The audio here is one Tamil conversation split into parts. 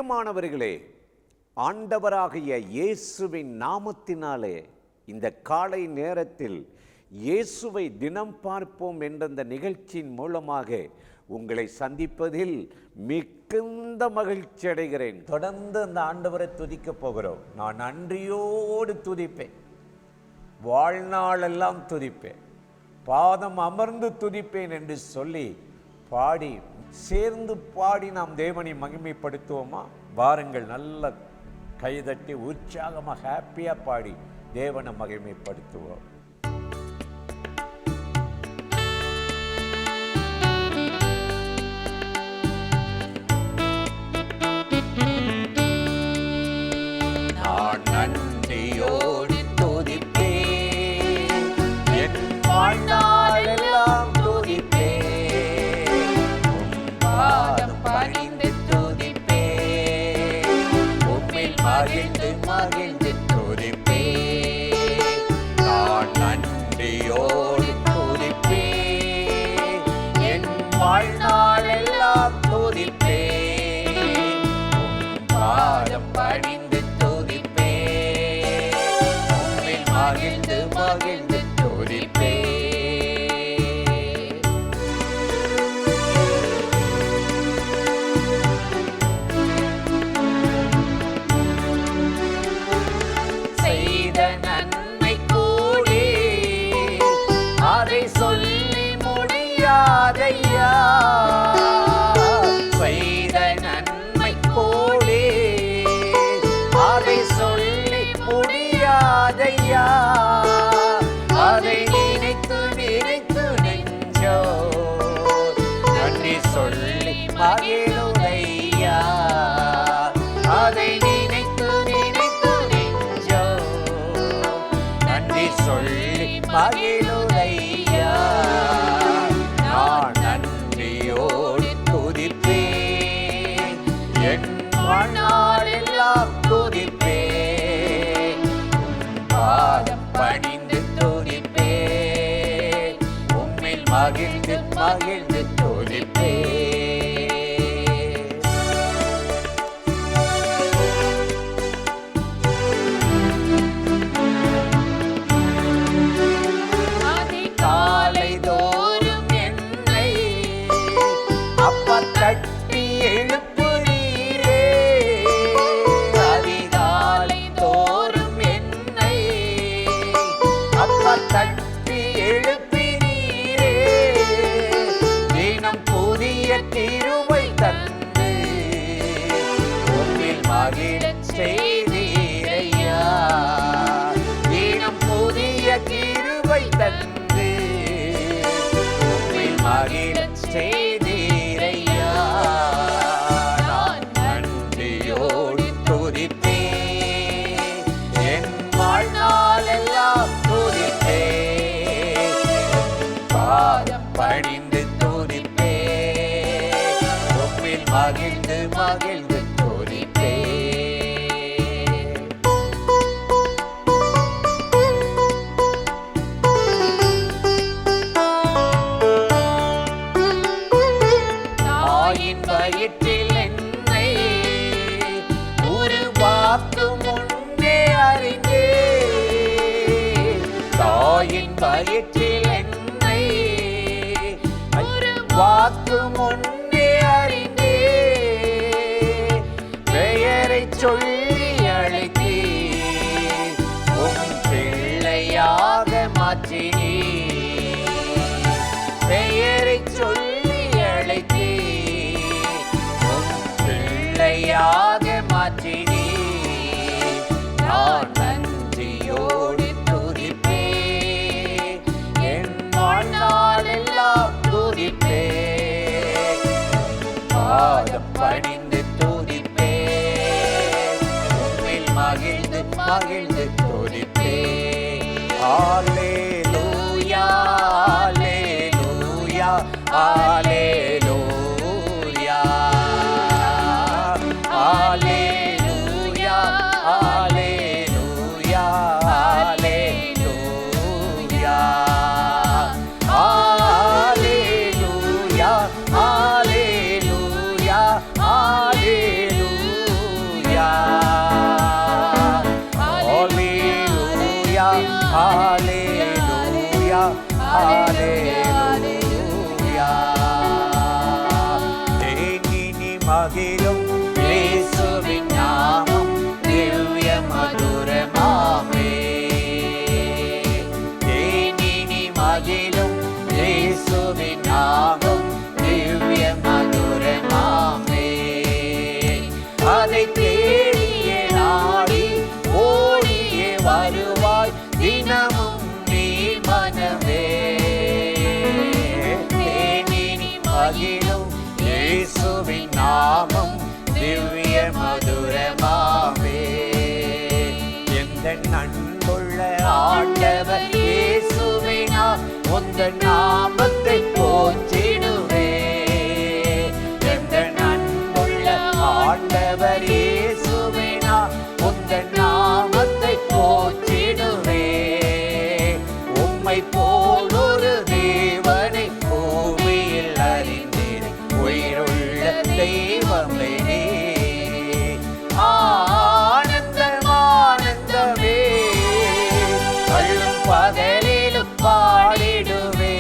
பிரியமானவர்களே, ஆண்டவராகிய இயேசுவின் நாமத்தினாலே இந்த காலை நேரத்தில் இயேசுவை தினம் பார்ப்போம் என்ற இந்த நிகழ்ச்சியின் மூலமாக உங்களை சந்திப்பதில் மிகுந்த மகிழ்ச்சி அடைகிறேன். தொடர்ந்து அந்த ஆண்டவரை துதிக்கப் போகிறோம். நான் நன்றியோடு துதிப்பேன், வாழ்நாளெல்லாம் துதிப்பேன், பாதம் அமர்ந்து துதிப்பேன் என்று சொல்லி பாடி சேர்ந்து பாடி நாம் தேவனை மகிமைப்படுத்துவோமா? வாருங்கள், நல்ல கைதட்டி உற்சாகமாக ஹாப்பியாக பாடி தேவனை மகிமைப்படுத்துவோம். நான் நன்றியோடு துதிப்பேன், என் வாழ்நாளெல்லாம் துதிப்பேன், பாதம் பணிந்து துதிப்பேன், உம்மில் மகிழ்ந்து மகிழ்ந்து துதிப்பேன். நான் நன்றியோடு துதிப்பேன், என் வாழ்நாளெல்லாம் துதிப்பேன், பாதம் பணிந்து துதிப்பேன், உம்மில் மகிழ்ந்து மகிழ்ந்து துதிப்பேன். செய்த நன்மை கூடி அதை சொல்லி முடியாதையா, செய்த நன்மை கூடி அதை சொல்லி முடியாதையா, அதை நினைத்து நினைத்து நெஞ்சோ நன்றி சொல்லி மகிழுதையா, அதை நினைத்து நினைத்து நெஞ்சோ நன்றி சொல்லி மகிழுதையா. நான் நன்றியோடு துதிப்பேன், என் வாழ்நாளெல்லாம் துதிப்பேன், பாதம் பணிந்து துதிப்பேன், உம்மில் மகிழ்ந்து மகிழ்ந்து துதிப்பேன். காலை தோறும் என்னை அப்பா தட்டி எழுப்புறீரே, அதிகாலை தோறும் என்னை அப்பா தட்டி எழுப்பினீரே, தினம் புதிய கிருபை தந்து உம்மில் மகிழச் செய்தீரையா, தினம் புதிய கிருபை தந்து உம்மில் மகிழச் செய்தீரையா. நான் நன்றியோடு துதிப்பேன், என் வாழ்நாளெல்லாம் துதிப்பேன், பாதம் பணிந்து துதிப்பேன், உம்மில் மகிழ்ந்து மகிழ்ந்து துதிப்பேன். தாயின் வயிற்றில் என்னை உருவாக்கும் முன்னே அறிந்தேன், தாயின் வயிற்றில் என்னை உருவாக்கும் முன்னே அறிந்தேன், பெயரை சொல்லி அழைத்தேன், உம் பிள்ளையாக மாற்றினீர், பெயரை சொல்லி அழைத்தேன், உம் பிள்ளையாக மாற்றினீர். நான் நன்றியோடு துதிப்பேன், என் வாழ்நாளெல்லாம் துதிப்பேன், பாதம் பணிந்து துதிப்பேன், உம்மில் மகிழ்ந்து மகிழ்ந்து துதிப்பேன். அல்லேலூயா அல்லேலூயா அல்லேலூயா அல்லேலூயா அல்லேலூயா அல்லேலூயா அல்லேலூயா அல்லேலூயா அல்லேலூயா மகிழும் இயேசுவின் நாமம் திவ்ய மதுரமாமே. தேனினி மகிழும் இயேசுவின் நாமம் திவ்ய மதுரமாமே. அதை தேடிய நாடி ஓடியே வருவாய் தினமும் நீ மனமே. தேனினி மகிழும் இயேசுவின் நாமம் திவ்ய மதுரமாமே. எந்த அன்புள்ள ஆண்டவர் இயேசுவே, நான் உந்தன் நாமத்தை போற்றிடுவே. எந்த அன்புள்ள ஆண்டவர் இயேசுவே, நான் உந்தன் நாமத்தை போற்றிடுவே. உம்மை போல் ஒரு தேவனை பூமியில் அறிந்தேன், உயிருள்ள தெய்வமே நீ. ஆனந்தம் ஆனந்தமே, அள்ளும் பகலிலும் பாடிடுவே.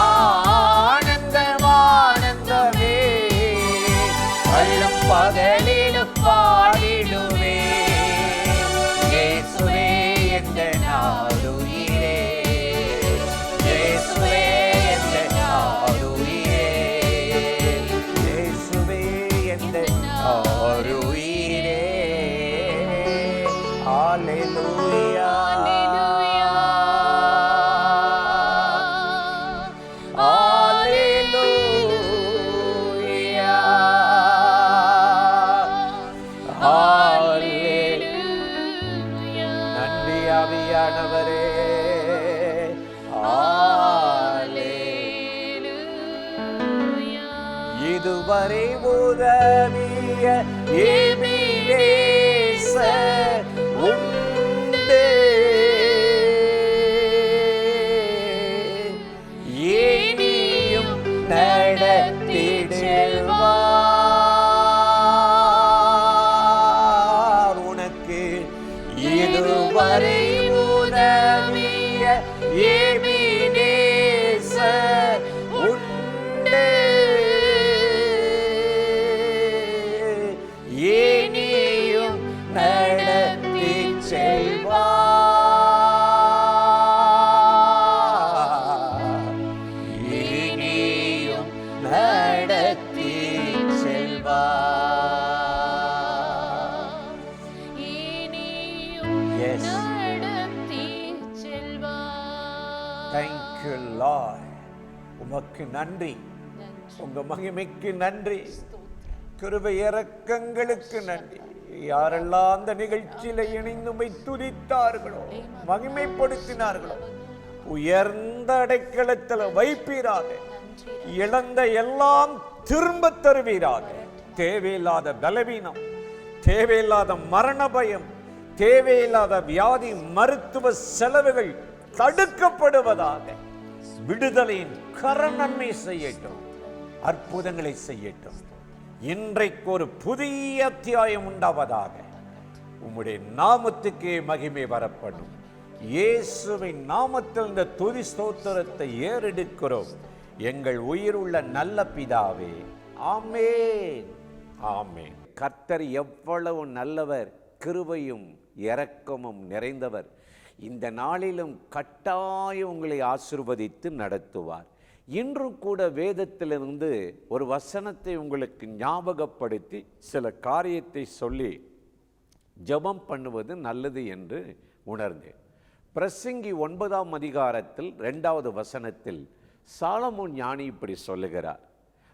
ஆனந்தம் ஆனந்தமே, அள்ளும் பகலிலும் பாடிடுவே. இயேசுவே என்ற நாடுயிரே, இயேசுவே என்ற நாடுயிரே, இயேசுவே என்ற நாடுயிரே. ஹல்லேலூயா, ஹல்லேலூயா, ஹல்லேலூயா. நன்றி ஆவியானவரே. இதுவரை உதவிய எபினேசர் உண்டு, இனியும் நடத்திடுவார். உனக்கு இதுவரை உதவிய எபினேசர் உண்டு, இனியும் நடத்தி செல்வார், இனியும் நடத்தி செல்வார். Yes. Thank you Lord. உமக்கு நன்றி, உங்க மகிமைக்கு நன்றி, கிருபை இரக்கங்களுக்கு நன்றி. யாரெல்லாம் அந்த நிகழ்ச்சியில இணைந்து உம்மை துதித்தார்களோ, மகிமைப்படுத்தினார்களோ, உயர்ந்த அடைக்கலத்தில் வைப்பீராக. இழந்த எல்லாம் திரும்ப தருவீராக. தேவையில்லாத பலவீனம், தேவையில்லாத மரண பயம், தேவையில்லாத வியாதி, மருத்துவ செலவுகள் தடுக்கப்படுவதாக. விடுதலையின் கரநன்மை செய்யட்டும், அற்புதங்களை செய்யட்டும். இன்றைக்கு ஒரு புதிய அத்தியாயம் உண்டாவதாக. உம்முடைய நாமத்துக்கே மகிமை வரப்படும். இயேசுவின் நாமத்தில் இந்த துதி ஸ்தோத்திரத்தை ஏறெடுக்கிறோம் எங்கள் உயிருள்ள நல்ல பிதாவே. ஆமென், ஆமென். கர்த்தர் எவ்வளவு நல்லவர், கிருபையும் இரக்கமும் நிறைந்தவர். இந்த நாளிலும் கட்டாயம் உங்களை ஆசீர்வதித்து நடத்துவார். இன்றும் கூட வேதத்திலிருந்து ஒரு வசனத்தை உங்களுக்கு ஞாபகப்படுத்தி சில காரியத்தை சொல்லி ஜெபம் பண்ணுவது நல்லது என்று உணர்ந்தேன். பிரசங்கி 9ஆம் அதிகாரத்தில் 2வது வசனத்தில் சாலமோன் ஞானி இப்படி சொல்லுகிறார்: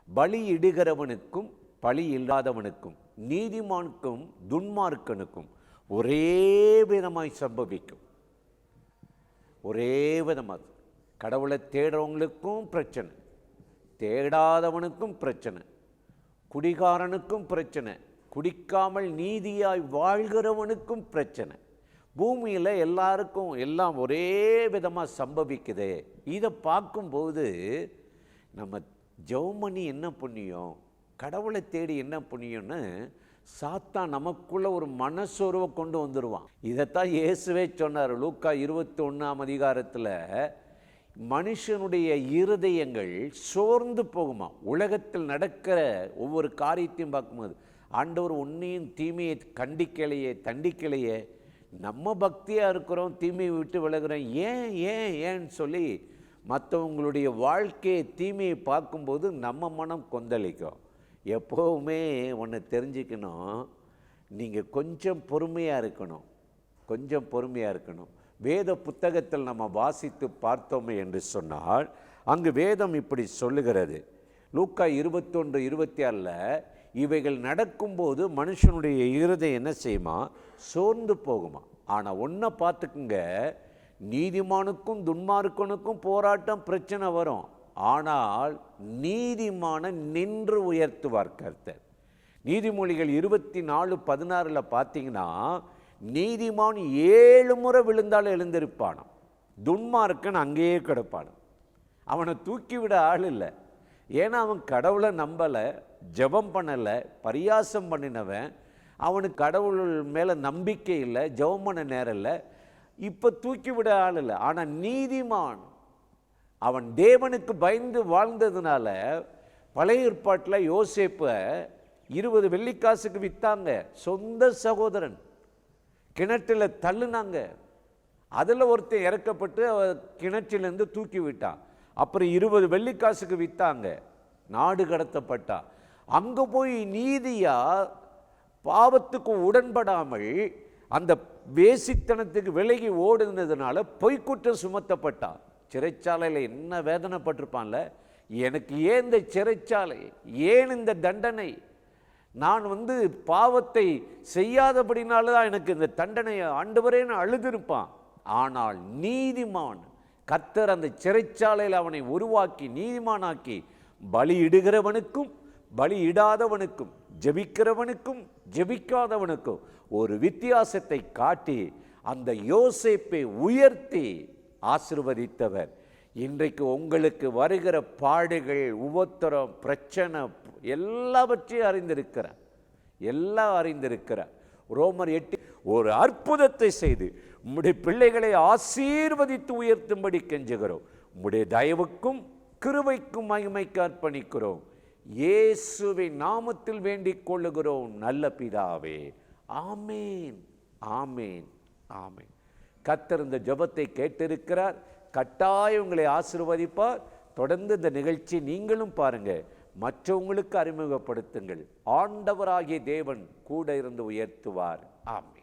பலி இடுகிறவனுக்கும் பலி இல்லாதவனுக்கும், நீதிமானுக்கும் துன்மார்க்கனுக்கும் ஒரே விதமாய் சம்பவிக்கும். ஒரே விதமாக கடவுளை தேடுறவங்களுக்கும் பிரச்சனை, தேடாதவனுக்கும் பிரச்சனை, குடிகாரனுக்கும் பிரச்சனை, குடிக்காமல் நீதியாய் வாழ்கிறவனுக்கும் பிரச்சனை. பூமியில் எல்லாருக்கும் எல்லாம் ஒரே விதமாக சம்பவிக்குது. இதை பார்க்கும்போது நம்ம ஜெபம் பண்ணி என்ன புண்ணியம், கடவுளை தேடி என்ன புண்ணியம்னு சாத்தான் நமக்குள்ள ஒரு மனசோர்வை கொண்டு வந்துடுவான். இதைத்தான் இயேசுவே சொன்னார் லூக்கா 21ஆம் அதிகாரத்தில். மனுஷனுடைய இருதயங்கள் சோர்ந்து போகுமா. உலகத்தில் நடக்கிற ஒவ்வொரு காரியத்தையும் பார்க்கும்போது ஆண்டவர் உன்னையும் தீமையை கண்டிக்கலையே தண்டிக்கலையே, நம்ம பக்தியாக இருக்கிறோம், தீமையை விட்டு விலகிறோம், ஏன்னு சொல்லி மற்றவங்களுடைய வாழ்க்கையை தீமையை பார்க்கும்போது நம்ம மனம் கொந்தளிக்கும். எப்போவுமே ஒன்று தெரிஞ்சுக்கணும், நீங்கள் கொஞ்சம் பொறுமையாக இருக்கணும், கொஞ்சம் பொறுமையாக இருக்கணும். வேத புத்தகத்தில் நம்ம வாசித்து பார்த்தோமே என்று சொன்னால் அங்கு வேதம் இப்படி சொல்லுகிறது. லூக்கா 21:26 இவைகள் நடக்கும்போது மனுஷனுடைய இருதயம் என்ன செய்யுமா, சோர்ந்து போகுமா. ஆனால் ஒன்றை பார்த்துக்குங்க, நீதிமானுக்கும் துன்மார்க்கனுக்கும் போராட்டம் பிரச்சனை வரும், ஆனால் நீதிமான நின்று உயர்த்துவார் கர்த்தர். நீதிமொழிகள் 24:16 பார்த்தீங்கன்னா, நீதிமான் 7 முறை விழுந்தாலும் எழுந்திருப்பான், துன்மார்க்கன் அங்கேயே கிடப்பான். அவனை தூக்கிவிட ஆள் இல்லை. ஏன்னா அவன் கடவுளை நம்பலை, ஜெபம் பண்ணலை, பரியாசம் பண்ணினவன், அவனுக்கு கடவுள் மேலே நம்பிக்கை இல்லை, ஜெபம் பண்ண நேரம் இல்லை, இப்போ தூக்கிவிட ஆள் இல்லை. ஆனால் நீதிமான் அவன் தேவனுக்கு பயந்து வாழ்ந்ததுனால பழைய ஏற்பாட்டில் யோசேப்பை 20 வெள்ளிக்காசுக்கு விற்றாங்க. சொந்த சகோதரன் கிணற்றில் தள்ளுனாங்க. அதில் ஒருத்தர் இறக்கப்பட்டு கிணற்றிலேருந்து தூக்கி விட்டான். அப்புறம் 20 வெள்ளிக்காசுக்கு விற்றாங்க, நாடு கடத்தப்பட்டா. அங்கே போய் நீதியா பாவத்துக்கு உடன்படாமல் அந்த வேசித்தனத்துக்கு விலகி ஓடுனதுனால பொய்க்குற்றம் சுமத்தப்பட்டா. சிறைச்சாலையில் என்ன வேதனைப்பட்டிருப்பான்ல, எனக்கு ஏன் இந்த சிறைச்சாலை, ஏன் இந்த தண்டனை, நான் பாவத்தை செய்யாதபடினால்தான் எனக்கு இந்த தண்டனையை ஆண்டவரேன்னு அழுதிருப்பான். ஆனால் நீதிமான் கர்த்தர் அந்த சிறைச்சாலையில் அவனை உருவாக்கி நீதிமானாக்கி பலியிடுகிறவனுக்கும் பலியிடாதவனுக்கும் ஜெபிக்கிறவனுக்கும் ஜெபிக்காதவனுக்கும் ஒரு வித்தியாசத்தை காட்டி அந்த யோசேப்பை உயர்த்தி ஆசீர்வதித்தவர். இன்றைக்கு உங்களுக்கு வருகிற பாடுகள், உபத்திரம், பிரச்சனை எல்லாவற்றையும் அறிந்திருக்கிறார். ரோமர் 8 ஒரு அற்புதத்தை செய்து உம்முடைய பிள்ளைகளை ஆசீர்வதித்து உயர்த்தும்படி கெஞ்சுகிறோம். உம்முடைய தயவுக்கும் கிருபைக்கும் மகிமைக்கு அர்ப்பணிக்கிறோம். இயேசுவின் நாமத்தில் வேண்டிக் கொள்ளுகிறோம் நல்ல பிதாவே. ஆமேன், ஆமேன், ஆமேன். கர்த்தர் இந்த ஜெபத்தை கேட்டிருக்கிறார். கட்டாயம் உங்களை ஆசீர்வதிப்பார். தொடர்ந்து இந்த நிகழ்ச்சி நீங்களும் பாருங்க, மற்றவங்களுக்கு அறிமுகப்படுத்துங்கள். ஆண்டவராகிய தேவன் கூட இருந்து உயர்த்துவார். ஆமென்.